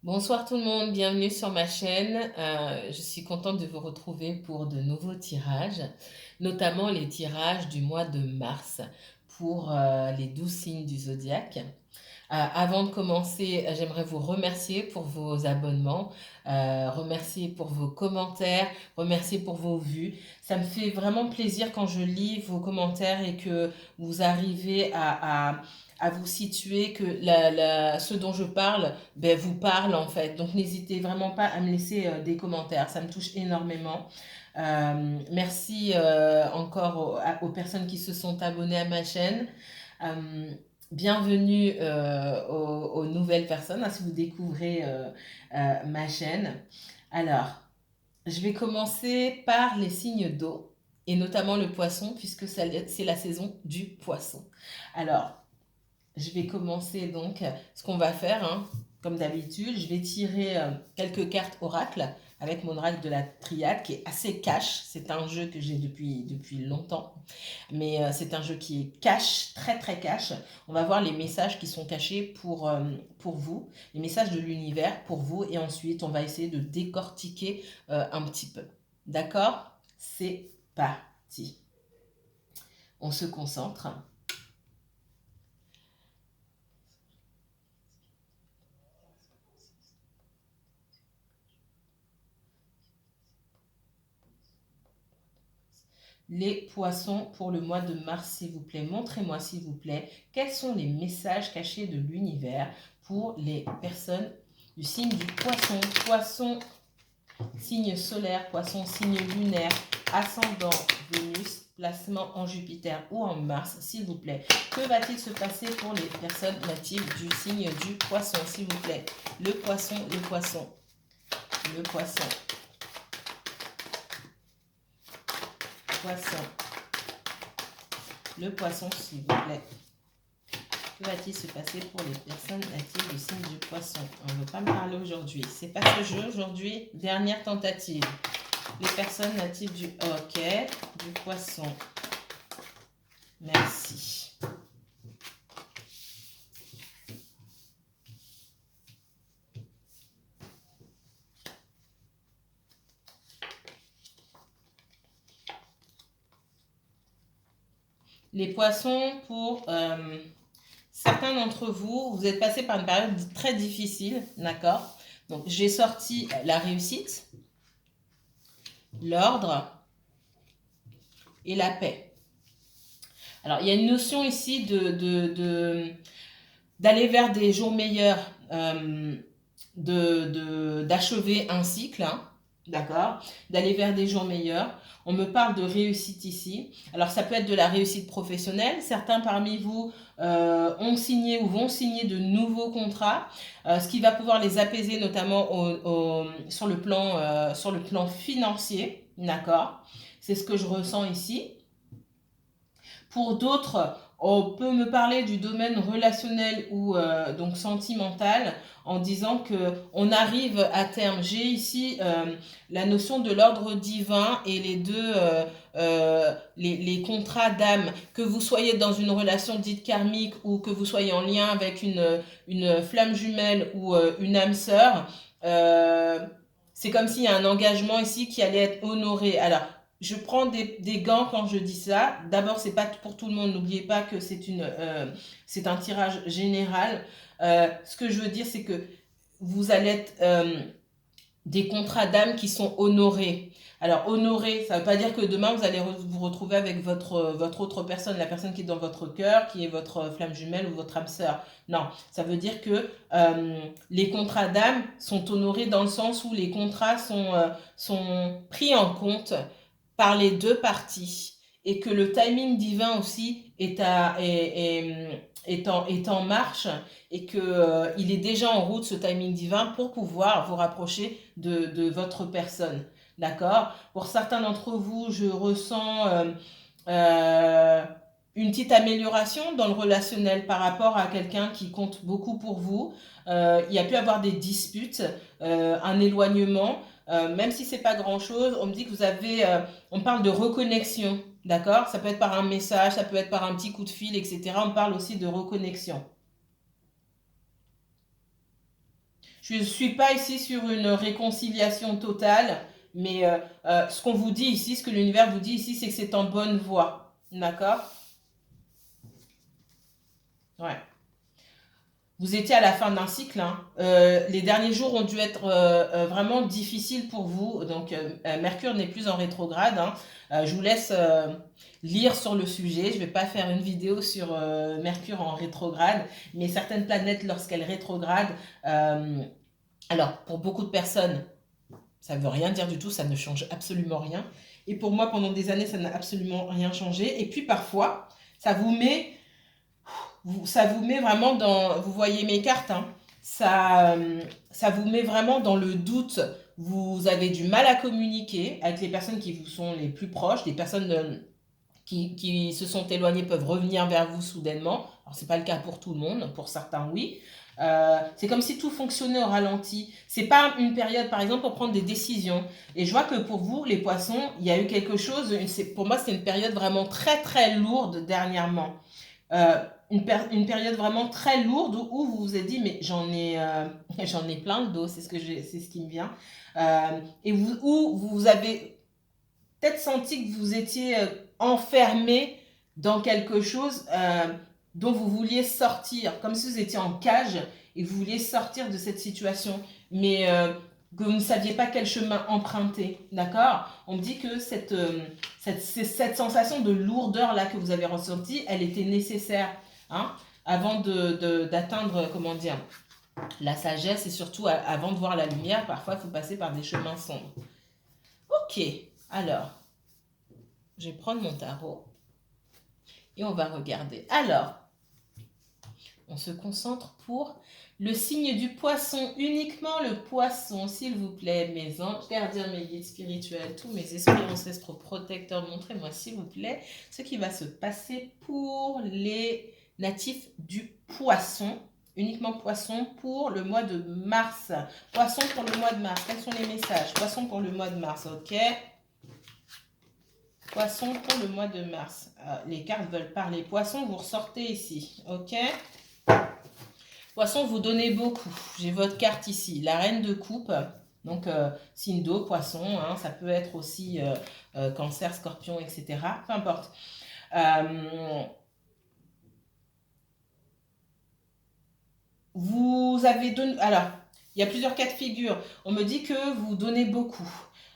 Bonsoir tout le monde, bienvenue sur ma chaîne. Je suis contente de vous retrouver pour de nouveaux tirages, notamment les tirages du mois de mars pour les 12 signes du zodiaque. Avant de commencer, j'aimerais vous remercier pour vos abonnements, remercier pour vos commentaires, remercier pour vos vues. Ça me fait vraiment plaisir quand je lis vos commentaires et que vous arrivez à vous situer, que ce dont je parle vous parle en fait. Donc n'hésitez vraiment pas à me laisser des commentaires, ça me touche énormément. Merci encore aux personnes qui se sont abonnées à ma chaîne. Euh, Bienvenue aux nouvelles personnes, hein, si vous découvrez ma chaîne. Alors, je vais commencer par les signes d'eau, et notamment le poisson, puisque c'est la saison du poisson. Alors, je vais commencer donc ce qu'on va faire, hein, comme d'habitude. Je vais tirer quelques cartes oracle avec mon oracle de la triade qui est assez cash. C'est un jeu que j'ai depuis longtemps, mais c'est un jeu qui est cash, très très cash. On va voir les messages qui sont cachés pour vous, les messages de l'univers pour vous, et ensuite on va essayer de décortiquer un petit peu. D'accord? C'est parti. On se concentre. Les poissons pour le mois de mars, s'il vous plaît. Montrez-moi, s'il vous plaît, quels sont les messages cachés de l'univers pour les personnes du signe du poisson. Poisson, signe solaire, poisson, signe lunaire, ascendant Vénus, placement en Jupiter ou en Mars, s'il vous plaît. Que va-t-il se passer pour les personnes natives du signe du poisson, s'il vous plaît? Le poisson, le poisson, le poisson, poisson, le poisson, s'il vous plaît. Que va-t-il se passer pour les personnes natives du signe du poisson? On ne veut pas me parler aujourd'hui. C'est pas ce jeu aujourd'hui. Dernière tentative. Les personnes natives du hockey, du poisson. Merci. Les poissons, pour certains d'entre vous, vous êtes passés par une période très difficile, d'accord? Donc j'ai sorti la réussite, l'ordre et la paix. Alors il y a une notion ici d'aller vers des jours meilleurs, d'achever un cycle, hein, d'accord, d'aller vers des jours meilleurs. On me parle de réussite ici. Alors ça peut être de la réussite professionnelle. Certains parmi vous ont signé ou vont signer de nouveaux contrats, ce qui va pouvoir les apaiser, notamment sur le plan financier, d'accord. C'est ce que je ressens ici. Pour d'autres, on peut me parler du domaine relationnel ou donc sentimental, en disant que on arrive à terme. J'ai ici la notion de l'ordre divin et les contrats d'âme. Que vous soyez dans une relation dite karmique ou que vous soyez en lien avec une flamme jumelle ou une âme sœur, euh, c'est comme s'il y a un engagement ici qui allait être honoré. Alors, je prends des gants quand je dis ça. D'abord, c'est pas pour tout le monde. N'oubliez pas que c'est un tirage général. Ce que je veux dire, c'est que vous allez être des contrats d'âme qui sont honorés. Alors, honorés, ça ne veut pas dire que demain, vous allez vous retrouver avec votre autre personne, la personne qui est dans votre cœur, qui est votre flamme jumelle ou votre âme sœur. Non, ça veut dire que les contrats d'âme sont honorés dans le sens où les contrats sont pris en compte par les deux parties et que le timing divin aussi est en marche et que il est déjà en route, ce timing divin, pour pouvoir vous rapprocher de votre personne. D'accord? Pour certains d'entre vous, je ressens euh, une petite amélioration dans le relationnel par rapport à quelqu'un qui compte beaucoup pour vous. Il y a pu avoir des disputes, un éloignement, même si c'est pas grand chose. On me dit que on parle de reconnexion, d'accord? Ça peut être par un message, ça peut être par un petit coup de fil, etc. On parle aussi de reconnexion. Je ne suis pas ici sur une réconciliation totale, mais ce qu'on vous dit ici, ce que l'univers vous dit ici, c'est que c'est en bonne voie. D'accord? Ouais. Vous étiez à la fin d'un cycle, hein. Les derniers jours ont dû être vraiment difficiles pour vous. Donc, Mercure n'est plus en rétrograde, hein. Je vous laisse lire sur le sujet. Je ne vais pas faire une vidéo sur Mercure en rétrograde, mais certaines planètes, lorsqu'elles rétrogradent, alors pour beaucoup de personnes, ça ne veut rien dire du tout, ça ne change absolument rien. Et pour moi, pendant des années, ça n'a absolument rien changé. Et puis parfois, ça vous met vraiment dans, vous voyez mes cartes, hein, ça vous met vraiment dans le doute. Vous avez du mal à communiquer avec les personnes qui vous sont les plus proches, des personnes qui se sont éloignées peuvent revenir vers vous soudainement. Alors, ce n'est pas le cas pour tout le monde, pour certains, oui. C'est comme si tout fonctionnait au ralenti. C'est pas une période, par exemple, pour prendre des décisions. Et je vois que pour vous, les poissons, il y a eu quelque chose, pour moi, c'est une période vraiment très, très lourde dernièrement. Une période vraiment très lourde où vous vous êtes dit, mais j'en ai plein le dos, c'est ce qui me vient. Et où vous avez peut-être senti que vous étiez enfermé dans quelque chose dont vous vouliez sortir, comme si vous étiez en cage et vous vouliez sortir de cette situation, mais que vous ne saviez pas quel chemin emprunter, d'accord? On me dit que cette sensation de lourdeur là que vous avez ressentie, elle était nécessaire, hein, avant d'atteindre, comment dire, la sagesse, et surtout avant de voir la lumière, parfois il faut passer par des chemins sombres. Ok, alors, je vais prendre mon tarot et on va regarder. Alors, on se concentre pour le signe du poisson, uniquement le poisson, s'il vous plaît, mes anges, gardiens, mes guides spirituels, tous mes esprits ancestraux protecteurs, montrez-moi s'il vous plaît ce qui va se passer pour les natifs du poisson, uniquement poisson pour le mois de mars. Poisson pour le mois de mars, quels sont les messages? Poisson pour le mois de mars, ok? Poisson pour le mois de mars. Les cartes veulent parler. Poisson, vous ressortez ici, ok? Poisson, vous donnez beaucoup. J'ai votre carte ici, la reine de coupe. Donc, signe d'eau, poisson, hein, ça peut être aussi cancer, scorpion, etc. Peu importe. Vous avez donné... Alors, il y a plusieurs cas de figure. On me dit que vous donnez beaucoup.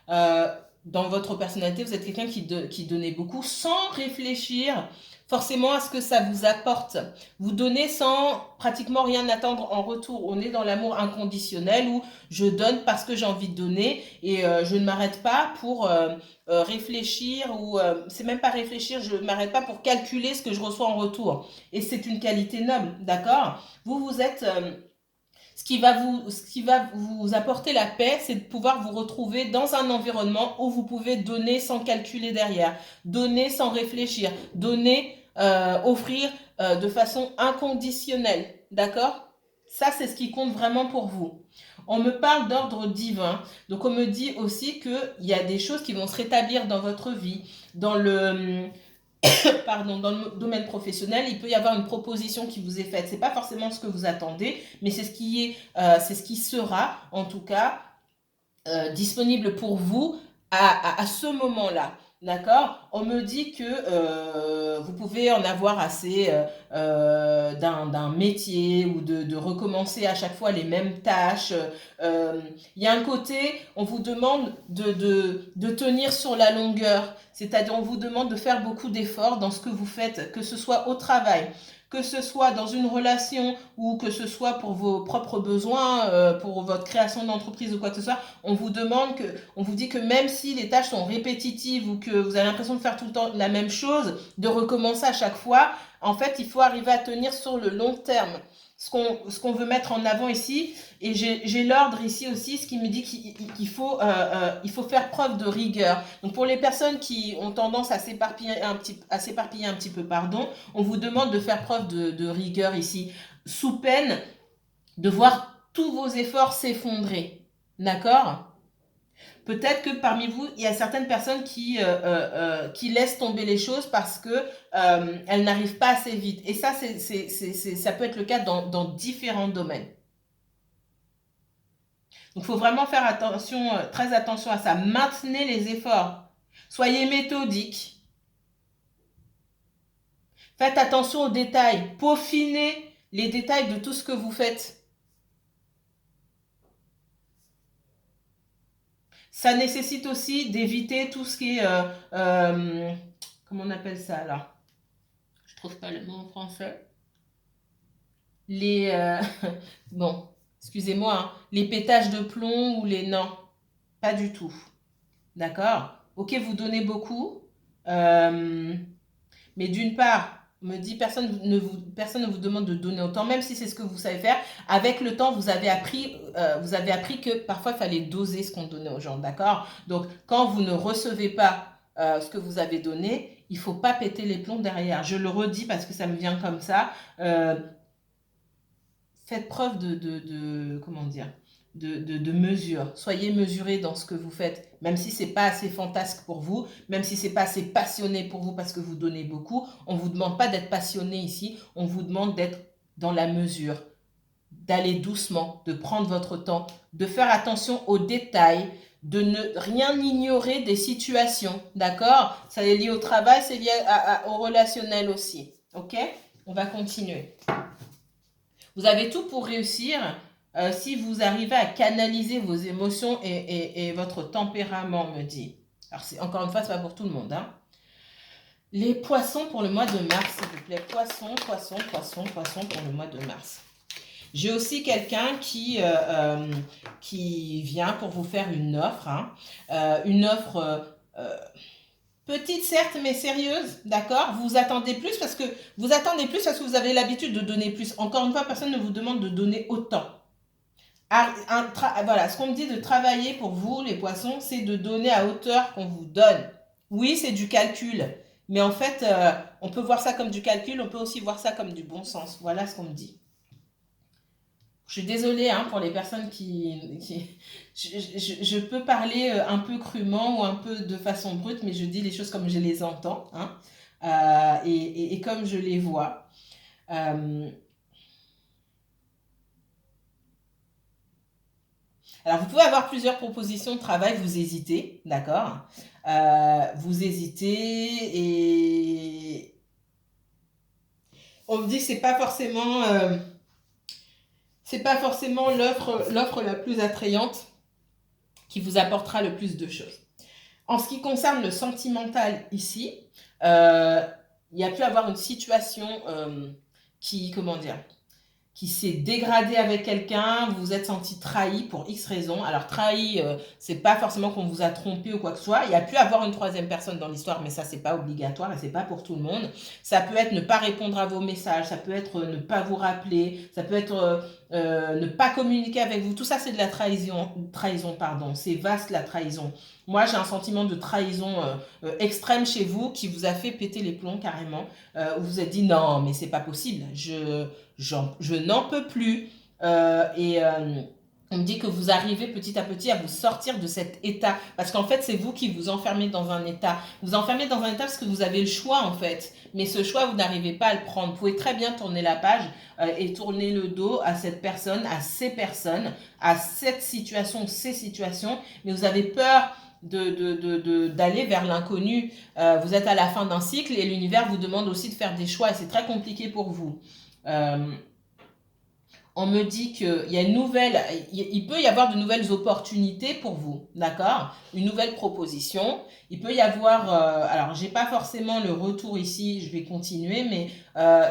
Dans votre personnalité, vous êtes quelqu'un qui donnait beaucoup sans réfléchir forcément à ce que ça vous apporte. Vous donnez sans pratiquement rien attendre en retour. On est dans l'amour inconditionnel où je donne parce que j'ai envie de donner et je ne m'arrête pas pour réfléchir ou c'est même pas réfléchir, je ne m'arrête pas pour calculer ce que je reçois en retour. Et c'est une qualité noble, d'accord? Vous êtes... ce qui va vous apporter la paix, c'est de pouvoir vous retrouver dans un environnement où vous pouvez donner sans calculer derrière, donner sans réfléchir, donner, offrir de façon inconditionnelle. D'accord? Ça, c'est ce qui compte vraiment pour vous. On me parle d'ordre divin. Donc, on me dit aussi qu'il y a des choses qui vont se rétablir dans votre vie, dans le dans le domaine professionnel, il peut y avoir une proposition qui vous est faite. C'est pas forcément ce que vous attendez, mais c'est ce qui sera, en tout cas, disponible pour vous à ce moment-là. D'accord? On me dit que vous pouvez en avoir assez d'un métier ou de recommencer à chaque fois les mêmes tâches. Il y a un côté, on vous demande de tenir sur la longueur. C'est-à-dire, on vous demande de faire beaucoup d'efforts dans ce que vous faites, que ce soit au travail, que ce soit dans une relation ou que ce soit pour vos propres besoins, pour votre création d'entreprise ou quoi que ce soit, on vous dit que même si les tâches sont répétitives ou que vous avez l'impression de faire tout le temps la même chose, de recommencer à chaque fois, en fait, il faut arriver à tenir sur le long terme. Ce qu'on veut mettre en avant ici, et j'ai l'ordre ici aussi, ce qui me dit qu'il faut faire preuve de rigueur. Donc pour les personnes qui ont tendance à s'éparpiller un petit peu, pardon, on vous demande de faire preuve de rigueur ici, sous peine de voir tous vos efforts s'effondrer. D'accord ? Peut-être que parmi vous, il y a certaines personnes qui laissent tomber les choses parce que elles n'arrivent pas assez vite. Et ça, ça peut être le cas dans différents domaines. Donc, il faut vraiment faire attention, très attention à ça. Maintenez les efforts. Soyez méthodique. Faites attention aux détails. Peaufinez les détails de tout ce que vous faites. Ça nécessite aussi d'éviter tout ce qui est... comment on appelle ça là? Je trouve pas le mot en français. Les... bon, excusez-moi, hein, les pétages de plomb ou les... Non, pas du tout. D'accord? Ok, vous donnez beaucoup. Mais d'une part, on me dit personne ne vous demande de donner autant, même si c'est ce que vous savez faire. Avec le temps, vous avez appris que parfois il fallait doser ce qu'on donnait aux gens, d'accord? Donc, quand vous ne recevez pas ce que vous avez donné, il ne faut pas péter les plombs derrière. Je le redis parce que ça me vient comme ça. Faites preuve comment dire, de mesure. Soyez mesuré dans ce que vous faites, même si c'est pas assez fantasque pour vous, même si c'est pas assez passionné pour vous parce que vous donnez beaucoup. On vous demande pas d'être passionné ici, on vous demande d'être dans la mesure, d'aller doucement, de prendre votre temps, de faire attention aux détails, de ne rien ignorer des situations, d'accord? Ça est lié au travail, c'est lié au relationnel aussi, ok? On va continuer. Vous avez tout pour réussir si vous arrivez à canaliser vos émotions et votre tempérament, me dit. Alors, encore une fois, ce n'est pas pour tout le monde. Hein. Les poissons pour le mois de mars, s'il vous plaît. Poissons pour le mois de mars. J'ai aussi quelqu'un qui vient pour vous faire une offre. Hein. Une offre... petite certes, mais sérieuse, d'accord? Vous attendez plus parce que vous avez l'habitude de donner plus. Encore une fois, personne ne vous demande de donner autant. Voilà, ce qu'on me dit de travailler pour vous, les poissons, c'est de donner à hauteur qu'on vous donne. Oui, c'est du calcul, mais en fait, on peut voir ça comme du calcul, on peut aussi voir ça comme du bon sens. Voilà ce qu'on me dit. Je suis désolée hein, pour les personnes je peux parler un peu crûment ou un peu de façon brute, mais je dis les choses comme je les entends hein, et comme je les vois. Alors, vous pouvez avoir plusieurs propositions de travail, vous hésitez, d'accord vous hésitez et on me dit que c'est pas forcément l'offre la plus attrayante qui vous apportera le plus de choses. En ce qui concerne le sentimental ici, il y a pu avoir une situation qui s'est dégradée avec quelqu'un, vous vous êtes senti trahi pour X raisons. Alors trahi, c'est pas forcément qu'on vous a trompé ou quoi que ce soit. Il y a pu avoir une troisième personne dans l'histoire, mais ça c'est pas obligatoire et c'est pas pour tout le monde. Ça peut être ne pas répondre à vos messages, ça peut être ne pas vous rappeler, ça peut être ne pas communiquer avec vous. Tout ça c'est de la trahison pardon. C'est vaste la trahison. Moi j'ai un sentiment de trahison extrême chez vous qui vous a fait péter les plombs carrément. Où vous vous êtes dit non mais c'est pas possible, je n'en peux plus. On me dit que vous arrivez petit à petit à vous sortir de cet état. Parce qu'en fait, c'est vous qui vous enfermez dans un état. Vous enfermez dans un état parce que vous avez le choix, en fait. Mais ce choix, vous n'arrivez pas à le prendre. Vous pouvez très bien tourner la page et tourner le dos à cette personne, à ces personnes, à cette situation, ces situations. Mais vous avez peur d'aller vers l'inconnu. Vous êtes à la fin d'un cycle et l'univers vous demande aussi de faire des choix. Et c'est très compliqué pour vous. On me dit qu'il y a il peut y avoir de nouvelles opportunités pour vous, d'accord? Une nouvelle proposition. Il peut y avoir, alors j'ai pas forcément le retour ici, je vais continuer, mais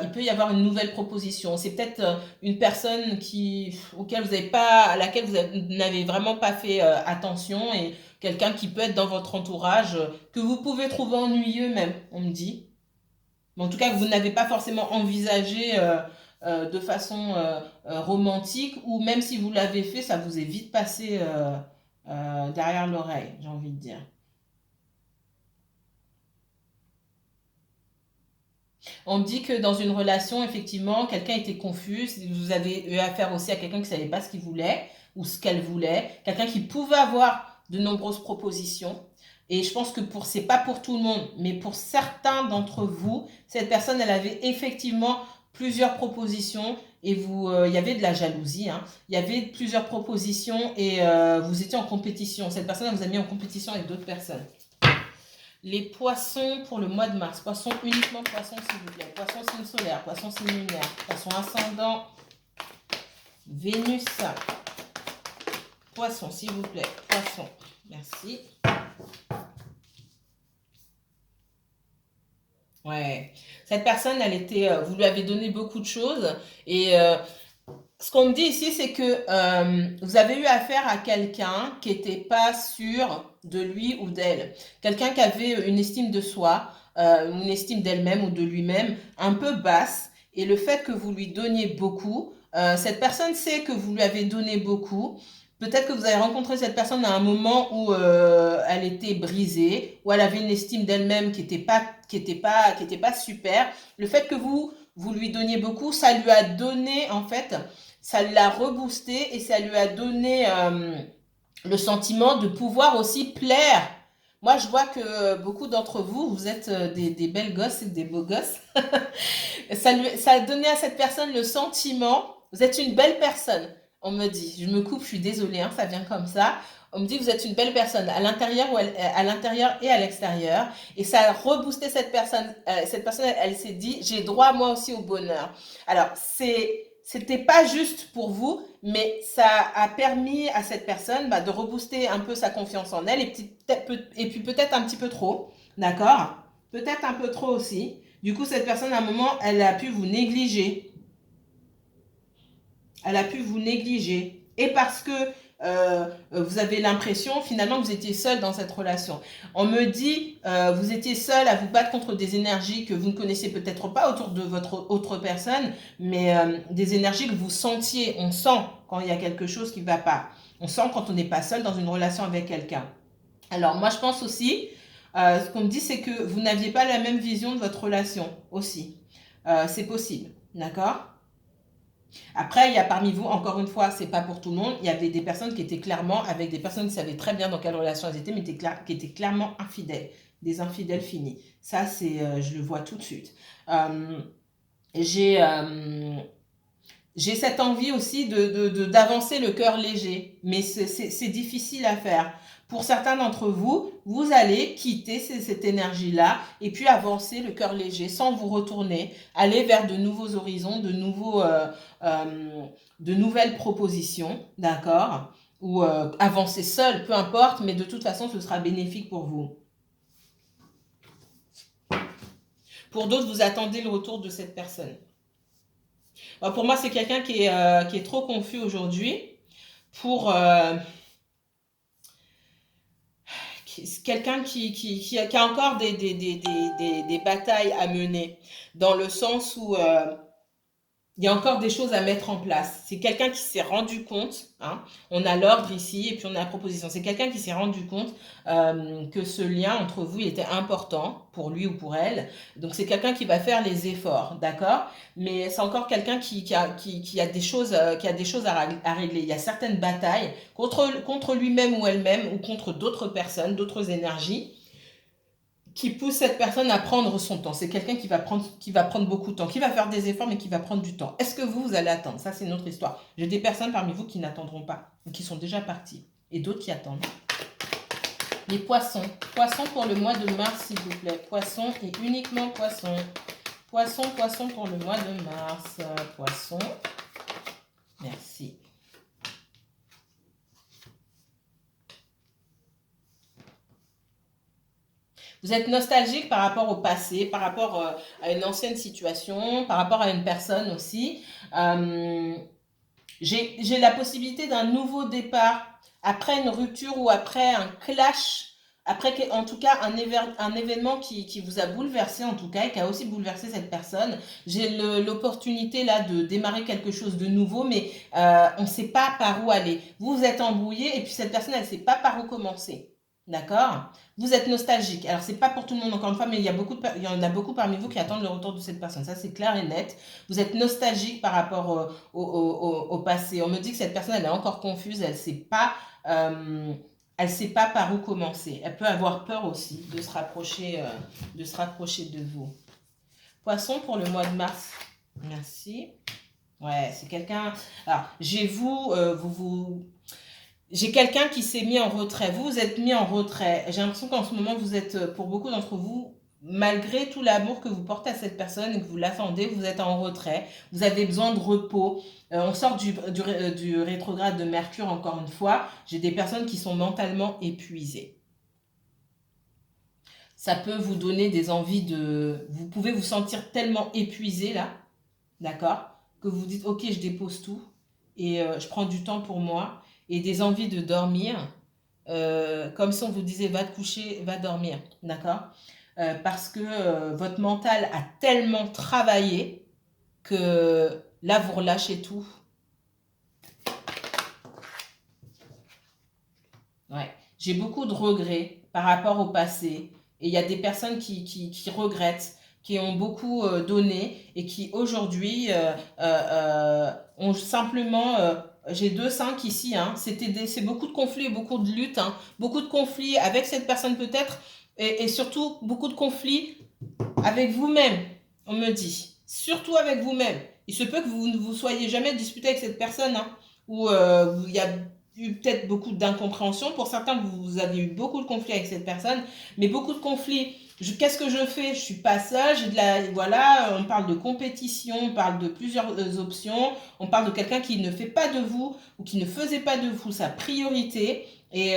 il peut y avoir une nouvelle proposition. C'est peut-être une personne à laquelle vous n'avez vraiment pas fait attention et quelqu'un qui peut être dans votre entourage que vous pouvez trouver ennuyeux même, on me dit. Mais en tout cas, vous n'avez pas forcément envisagé de façon romantique, ou même si vous l'avez fait, ça vous est vite passé derrière l'oreille, j'ai envie de dire. On me dit que dans une relation, effectivement, quelqu'un était confus, vous avez eu affaire aussi à quelqu'un qui ne savait pas ce qu'il voulait ou ce qu'elle voulait, quelqu'un qui pouvait avoir de nombreuses propositions. Et je pense que c'est pas pour tout le monde, mais pour certains d'entre vous, cette personne, elle avait effectivement plusieurs propositions et il y avait de la jalousie, hein. Il y avait plusieurs propositions et vous étiez en compétition. Cette personne elle vous a mis en compétition avec d'autres personnes. Les poissons pour le mois de mars. Poissons uniquement poissons s'il vous plaît. Poissons signe solaire, poissons signe lunaire, poissons ascendant, Vénus. Poissons s'il vous plaît. Poissons. Merci. Ouais. Cette personne, elle était, vous lui avez donné beaucoup de choses et ce qu'on me dit ici, c'est que vous avez eu affaire à quelqu'un qui n'était pas sûr de lui ou d'elle. Quelqu'un qui avait une estime de soi, une estime d'elle-même ou de lui-même un peu basse. Et le fait que vous lui donniez beaucoup, cette personne sait que vous lui avez donné beaucoup. Peut-être que vous avez rencontré cette personne à un moment où elle était brisée, où elle avait une estime d'elle-même qui était pas super. Le fait que vous lui donniez beaucoup, ça lui a donné en fait ça l'a reboosté et ça lui a donné le sentiment de pouvoir aussi plaire. Moi, je vois que beaucoup d'entre vous, vous êtes des belles gosses et des beaux gosses. Ça a donné à cette personne le sentiment, vous êtes une belle personne. On me dit, je me coupe, je suis désolée, hein, ça vient comme ça. On me dit, vous êtes une belle personne à l'intérieur à l'intérieur et à l'extérieur. Et ça a reboosté cette personne. Cette personne, elle s'est dit, j'ai droit moi aussi au bonheur. Alors, c'était pas juste pour vous, mais ça a permis à cette personne de rebooster un peu sa confiance en elle et puis peut-être un petit peu trop, d'accord? Peut-être un peu trop aussi. Du coup, cette personne, à un moment, elle a pu vous négliger. Elle a pu vous négliger. Et parce que vous avez l'impression, finalement, que vous étiez seul dans cette relation. On me dit, vous étiez seul à vous battre contre des énergies que vous ne connaissez peut-être pas autour de votre autre personne, mais des énergies que vous sentiez. On sent quand il y a quelque chose qui ne va pas. On sent quand on n'est pas seul dans une relation avec quelqu'un. Alors, moi, je pense aussi, ce qu'on me dit, c'est que vous n'aviez pas la même vision de votre relation aussi. C'est possible, d'accord? Après, il y a parmi vous, encore une fois, c'est pas pour tout le monde, il y avait des personnes qui étaient clairement, avec des personnes qui savaient très bien dans quelle relation elles étaient, mais qui étaient clairement infidèles, des infidèles finis. Ça, je le vois tout de suite. J'ai cette envie aussi d'avancer le cœur léger, mais c'est difficile à faire. Pour certains d'entre vous, vous allez quitter cette énergie-là et puis avancer le cœur léger sans vous retourner, aller vers de nouveaux horizons, de nouvelles propositions, d'accord? Ou avancer seul, peu importe, mais de toute façon, ce sera bénéfique pour vous. Pour d'autres, vous attendez le retour de cette personne. Pour moi, c'est quelqu'un qui est trop confus aujourd'hui pour quelqu'un qui a encore des batailles à mener, dans le sens où il y a encore des choses à mettre en place. C'est quelqu'un qui s'est rendu compte, hein, on a l'ordre ici et puis on a la proposition. C'est quelqu'un qui s'est rendu compte que ce lien entre vous il était important pour lui ou pour elle. Donc c'est quelqu'un qui va faire les efforts, d'accord? Mais c'est encore quelqu'un qui a des choses, à régler. Il y a certaines batailles contre lui-même ou elle-même ou contre d'autres personnes, d'autres énergies qui pousse cette personne à prendre son temps. C'est quelqu'un qui va prendre beaucoup de temps, qui va faire des efforts, mais qui va prendre du temps. Est-ce que vous allez attendre? Ça, c'est une autre histoire. J'ai des personnes parmi vous qui n'attendront pas, ou qui sont déjà parties, et d'autres qui attendent. Les poissons. Poissons pour le mois de mars, s'il vous plaît. Poissons et uniquement poissons. Poissons pour le mois de mars. Poissons. Merci. Vous êtes nostalgique par rapport au passé, par rapport à une ancienne situation, par rapport à une personne aussi. J'ai la possibilité d'un nouveau départ après une rupture ou après un clash, après en tout cas un événement qui vous a bouleversé en tout cas et qui a aussi bouleversé cette personne. J'ai l'opportunité là de démarrer quelque chose de nouveau, mais on ne sait pas par où aller. Vous êtes embrouillé et puis cette personne, elle ne sait pas par où commencer. D'accord? Vous êtes nostalgique. Alors, c'est pas pour tout le monde, encore une fois, mais il y en a beaucoup parmi vous qui attendent le retour de cette personne. Ça, c'est clair et net. Vous êtes nostalgique par rapport au passé. On me dit que cette personne, elle est encore confuse. Elle sait pas par où commencer. Elle peut avoir peur aussi de se rapprocher de vous. Poisson pour le mois de mars. Merci. Ouais, c'est quelqu'un. Alors, j'ai quelqu'un qui s'est mis en retrait. Vous êtes mis en retrait. J'ai l'impression qu'en ce moment, vous êtes, pour beaucoup d'entre vous, malgré tout l'amour que vous portez à cette personne et que vous l'attendez, vous êtes en retrait. Vous avez besoin de repos. On sort du rétrograde de Mercure encore une fois. J'ai des personnes qui sont mentalement épuisées. Ça peut vous donner des envies de... Vous pouvez vous sentir tellement épuisé là, d'accord, que vous dites, ok, je dépose tout et je prends du temps pour moi et des envies de dormir, comme si on vous disait, va te coucher, va dormir, d'accord, parce que votre mental a tellement travaillé que là, vous relâchez tout. Ouais. J'ai beaucoup de regrets par rapport au passé. Et il y a des personnes qui regrettent, qui ont beaucoup donné et qui aujourd'hui ont simplement... j'ai 2 5 ici, hein, c'est beaucoup de conflits et beaucoup de luttes, hein, beaucoup de conflits avec cette personne peut-être et surtout beaucoup de conflits avec vous-même, on me dit. Surtout avec vous-même. Il se peut que vous ne vous soyez jamais disputé avec cette personne, hein, ou il y a eu peut-être beaucoup d'incompréhension. Pour certains, vous avez eu beaucoup de conflits avec cette personne, mais beaucoup de conflits. Qu'est-ce que je fais? Je suis pas seule, j'ai de la, voilà, on parle de compétition, on parle de plusieurs options, on parle de quelqu'un qui ne fait pas de vous ou qui ne faisait pas de vous sa priorité. Et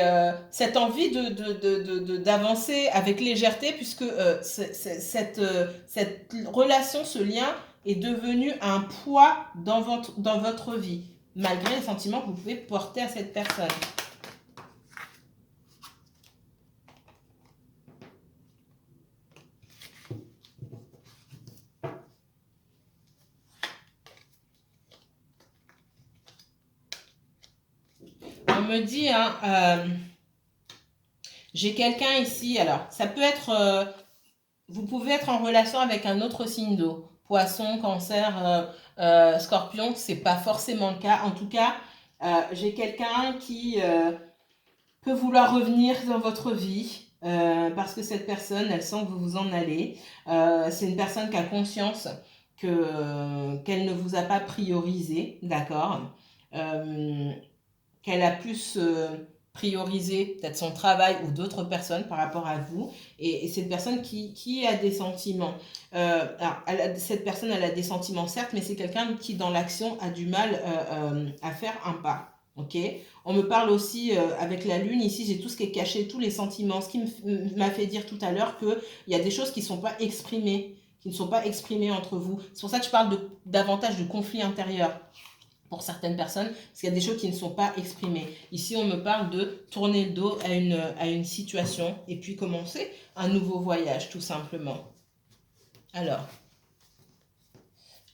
cette envie d'avancer avec légèreté, puisque cette relation, ce lien est devenu un poids dans votre vie, malgré les sentiments que vous pouvez porter à cette personne. On me dit, hein, j'ai quelqu'un ici, alors ça peut être, vous pouvez être en relation avec un autre signe d'eau, poisson, cancer, scorpion, c'est pas forcément le cas. En tout cas, j'ai quelqu'un qui peut vouloir revenir dans votre vie parce que cette personne, elle sent que vous vous en allez. C'est une personne qui a conscience qu'elle ne vous a pas priorisé, d'accord, qu'elle a plus prioriser peut-être son travail ou d'autres personnes par rapport à vous. Et cette personne qui a des sentiments. Cette personne, elle a des sentiments, certes, mais c'est quelqu'un qui, dans l'action, a du mal à faire un pas. Ok. On me parle aussi avec la lune. Ici, j'ai tout ce qui est caché, tous les sentiments. Ce qui m'a fait dire tout à l'heure qu'il y a des choses qui ne sont pas exprimées, qui ne sont pas exprimées entre vous. C'est pour ça que je parle davantage de conflits intérieurs pour certaines personnes, parce qu'il y a des choses qui ne sont pas exprimées. Ici, on me parle de tourner le dos à une situation et puis commencer un nouveau voyage, tout simplement. Alors,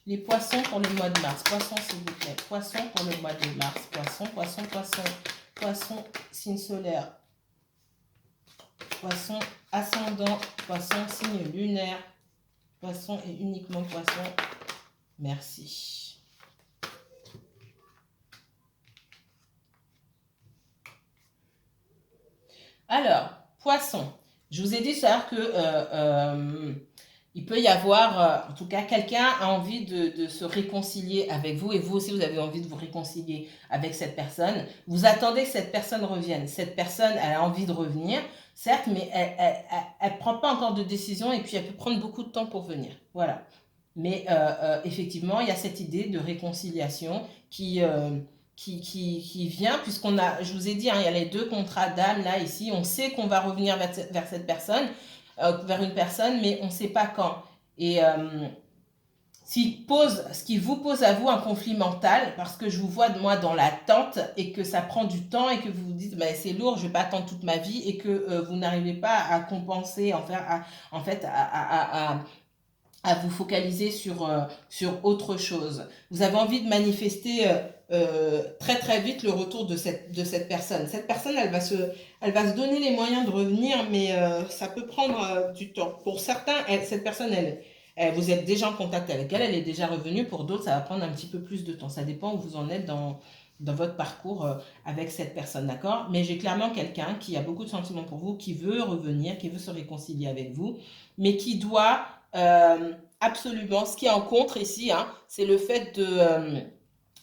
les poissons pour le mois de mars. Poissons, s'il vous plaît. Poissons pour le mois de mars. Poissons, poissons, poissons. Poissons, signe solaire. Poissons, ascendant. Poissons, signe lunaire. Poissons et uniquement poissons. Merci. Alors, poisson. Je vous ai dit ça que il peut y avoir, en tout cas, quelqu'un a envie de se réconcilier avec vous et vous aussi, vous avez envie de vous réconcilier avec cette personne. Vous attendez que cette personne revienne. Cette personne, elle a envie de revenir, certes, mais elle prend pas encore de décision et puis elle peut prendre beaucoup de temps pour venir. Voilà. Mais effectivement, il y a cette idée de réconciliation qui vient, puisqu'on a, je vous ai dit, hein, il y a les 2 contrats d'âme là, ici. On sait qu'on va revenir vers cette personne, vers une personne, mais on ne sait pas quand. Et ce qui vous pose à vous un conflit mental, parce que je vous vois moi dans l'attente et que ça prend du temps et que vous vous dites bah, c'est lourd, je ne vais pas attendre toute ma vie et que vous n'arrivez pas à compenser, en fait, à vous focaliser sur autre chose. Vous avez envie de manifester très très vite le retour de cette personne. Cette personne, elle va se donner les moyens de revenir, mais ça peut prendre du temps. Pour certains, cette personne, vous êtes déjà en contact avec elle, elle est déjà revenue. Pour d'autres, ça va prendre un petit peu plus de temps. Ça dépend où vous en êtes dans votre parcours avec cette personne, d'accord? Mais j'ai clairement quelqu'un qui a beaucoup de sentiments pour vous, qui veut revenir, qui veut se réconcilier avec vous, mais qui doit absolument. Ce qui est en contre ici, hein, c'est le fait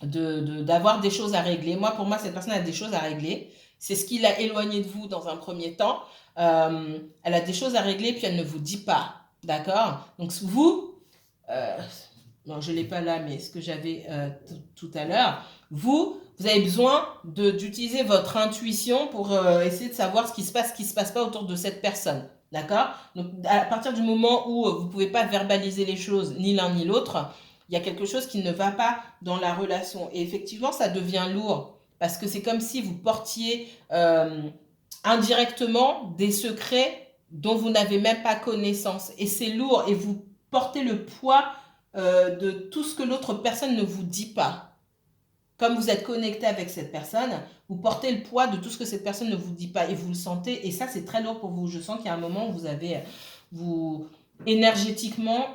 d'avoir des choses à régler. Moi, pour moi, cette personne a des choses à régler. C'est ce qui l'a éloigné de vous dans un premier temps. Elle a des choses à régler, puis elle ne vous dit pas. D'accord? Donc, vous, euh, non, je ne l'ai pas là, mais ce que j'avais tout à l'heure, vous avez besoin d'utiliser votre intuition pour essayer de savoir ce qui se passe pas autour de cette personne. D'accord? Donc, à partir du moment où vous ne pouvez pas verbaliser les choses, ni l'un ni l'autre, il y a quelque chose qui ne va pas dans la relation. Et effectivement, ça devient lourd. Parce que c'est comme si vous portiez indirectement des secrets dont vous n'avez même pas connaissance. Et c'est lourd. Et vous portez le poids de tout ce que l'autre personne ne vous dit pas. Comme vous êtes connecté avec cette personne, vous portez le poids de tout ce que cette personne ne vous dit pas et vous le sentez. Et ça, c'est très lourd pour vous. Je sens qu'il y a un moment où vous avez, énergétiquement,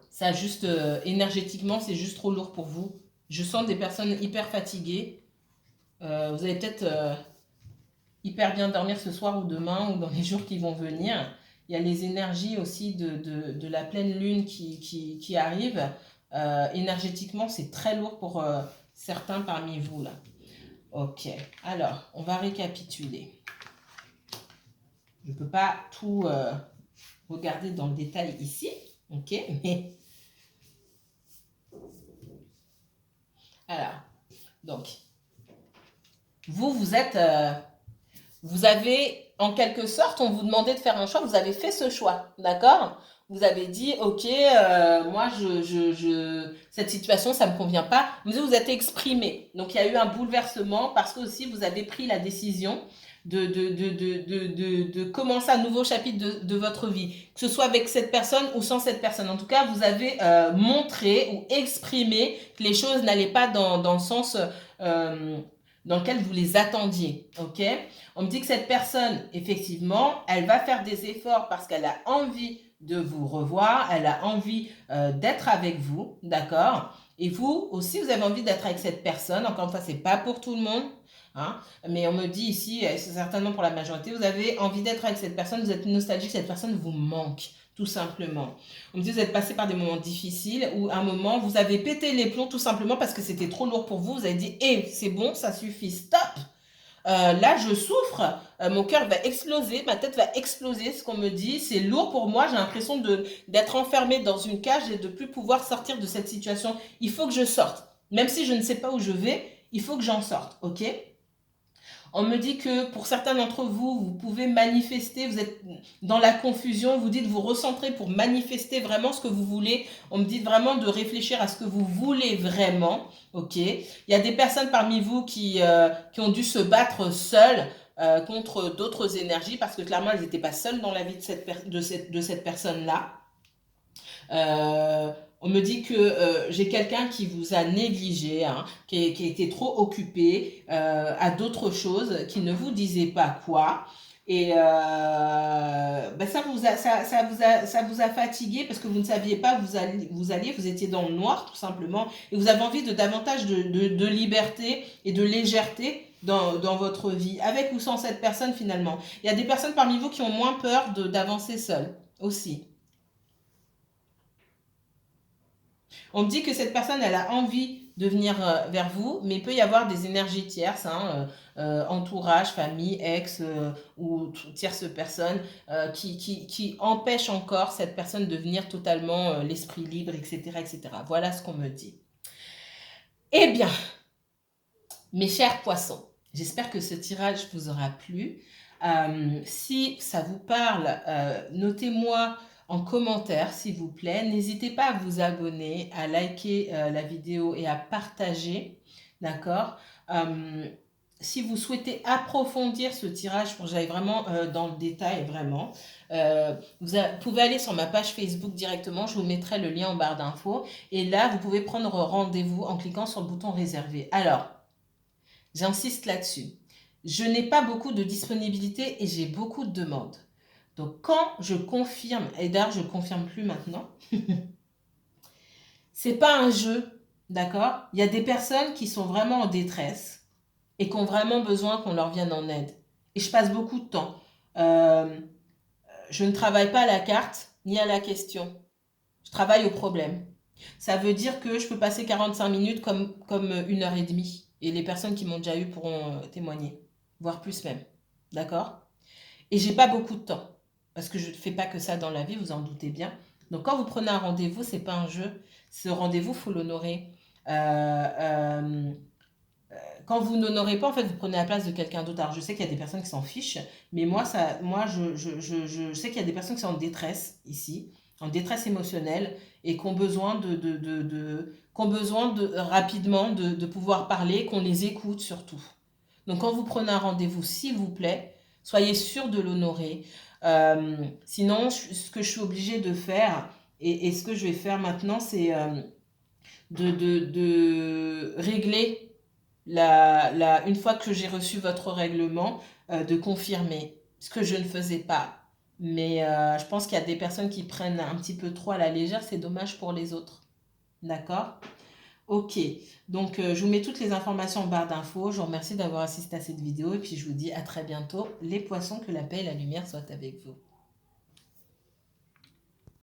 ça juste, énergétiquement, c'est juste trop lourd pour vous. Je sens des personnes hyper fatiguées. Vous allez peut-être hyper bien dormir ce soir ou demain ou dans les jours qui vont venir. Il y a les énergies aussi de la pleine lune qui arrive. Énergétiquement, c'est très lourd pour certains parmi vous, là. Ok, alors, on va récapituler. Je ne peux pas tout regarder dans le détail ici, ok, mais... Alors, donc, vous êtes... vous avez, en quelque sorte, on vous demandait de faire un choix, vous avez fait ce choix, d'accord? Vous avez dit, ok, moi, cette situation, ça ne me convient pas. Vous êtes exprimé. Donc, il y a eu un bouleversement parce que aussi, vous avez pris la décision de commencer un nouveau chapitre de votre vie. Que ce soit avec cette personne ou sans cette personne. En tout cas, vous avez montré ou exprimé que les choses n'allaient pas dans le sens... dans lequel vous les attendiez, ok? On me dit que cette personne, effectivement, elle va faire des efforts parce qu'elle a envie de vous revoir, elle a envie d'être avec vous, d'accord? Et vous aussi, vous avez envie d'être avec cette personne. Encore une fois, c'est pas pour tout le monde, hein? Mais on me dit ici, c'est certainement pour la majorité, vous avez envie d'être avec cette personne, vous êtes nostalgique, cette personne vous manque, tout simplement. On me dit, vous êtes passé par des moments difficiles où à un moment, vous avez pété les plombs tout simplement parce que c'était trop lourd pour vous. Vous avez dit, hé, c'est bon, ça suffit, stop! Là, je souffre, mon cœur va exploser, ma tête va exploser, ce qu'on me dit, c'est lourd pour moi, j'ai l'impression d'être enfermée dans une cage et de plus pouvoir sortir de cette situation. Il faut que je sorte. Même si je ne sais pas où je vais, il faut que j'en sorte, ok? On me dit que pour certains d'entre vous, vous pouvez manifester, vous êtes dans la confusion, vous dites vous recentrer pour manifester vraiment ce que vous voulez. On me dit vraiment de réfléchir à ce que vous voulez vraiment, ok? Il y a des personnes parmi vous qui ont dû se battre seules contre d'autres énergies parce que clairement, elles n'étaient pas seules dans la vie de cette personne-là. On me dit que j'ai quelqu'un qui vous a négligé, hein, qui était trop occupé à d'autres choses, qui ne vous disait pas quoi. Et ben ça vous a fatigué parce que vous ne saviez pas où vous étiez dans le noir tout simplement. Et vous avez envie de davantage de liberté et de légèreté dans votre vie, avec ou sans cette personne finalement. Il y a des personnes parmi vous qui ont moins peur d'avancer seules aussi. On me dit que cette personne, elle a envie de venir vers vous, mais il peut y avoir des énergies tierces, hein, entourage, famille, ex ou tierce personne qui empêchent encore cette personne de venir totalement l'esprit libre, etc., etc. Voilà ce qu'on me dit. Eh bien, mes chers poissons, j'espère que ce tirage vous aura plu. Si ça vous parle, notez-moi en commentaire, s'il vous plaît. N'hésitez pas à vous abonner, à liker la vidéo et à partager, d'accord? Si vous souhaitez approfondir ce tirage pour que j'aille vraiment dans le détail, vraiment, vous pouvez aller sur ma page Facebook directement, je vous mettrai le lien en barre d'infos. Et là, vous pouvez prendre rendez-vous en cliquant sur le bouton réservé. Alors, j'insiste là-dessus. Je n'ai pas beaucoup de disponibilité et j'ai beaucoup de demandes. Donc, quand je confirme, et d'ailleurs, je ne confirme plus maintenant, c'est pas un jeu, d'accord? Il y a des personnes qui sont vraiment en détresse et qui ont vraiment besoin qu'on leur vienne en aide. Et je passe beaucoup de temps. Je ne travaille pas à la carte. ni à la question. Je travaille au problème. Ça veut dire que je peux passer 45 minutes comme 1 heure et demie. Et les personnes qui m'ont déjà eu pourront témoigner, voire plus même. D'accord? Et j'ai pas beaucoup de temps. Parce que je ne fais pas que ça dans la vie, vous en doutez bien. Donc quand vous prenez un rendez-vous, c'est pas un jeu. Ce rendez-vous, faut l'honorer. Euh, euh, Quand vous n'honorez pas, en fait, vous prenez la place de quelqu'un d'autre. Alors, je sais qu'il y a des personnes qui s'en fichent, mais moi je sais qu'il y a des personnes qui sont en détresse ici, en détresse émotionnelle, et qui ont besoin qui ont besoin rapidement de pouvoir parler, qu'on les écoute surtout. Donc, quand vous prenez un rendez-vous, s'il vous plaît, soyez sûr de l'honorer. Sinon, ce que je suis obligée de faire, et ce que je vais faire maintenant, c'est de régler une fois que j'ai reçu votre règlement, de confirmer ce que je ne faisais pas. Mais je pense qu'il y a des personnes qui prennent un petit peu trop à la légère, c'est dommage pour les autres. D'accord? Ok, donc je vous mets toutes les informations en barre d'infos. Je vous remercie d'avoir assisté à cette vidéo et puis je vous dis à très bientôt. Les poissons, que la paix et la lumière soient avec vous.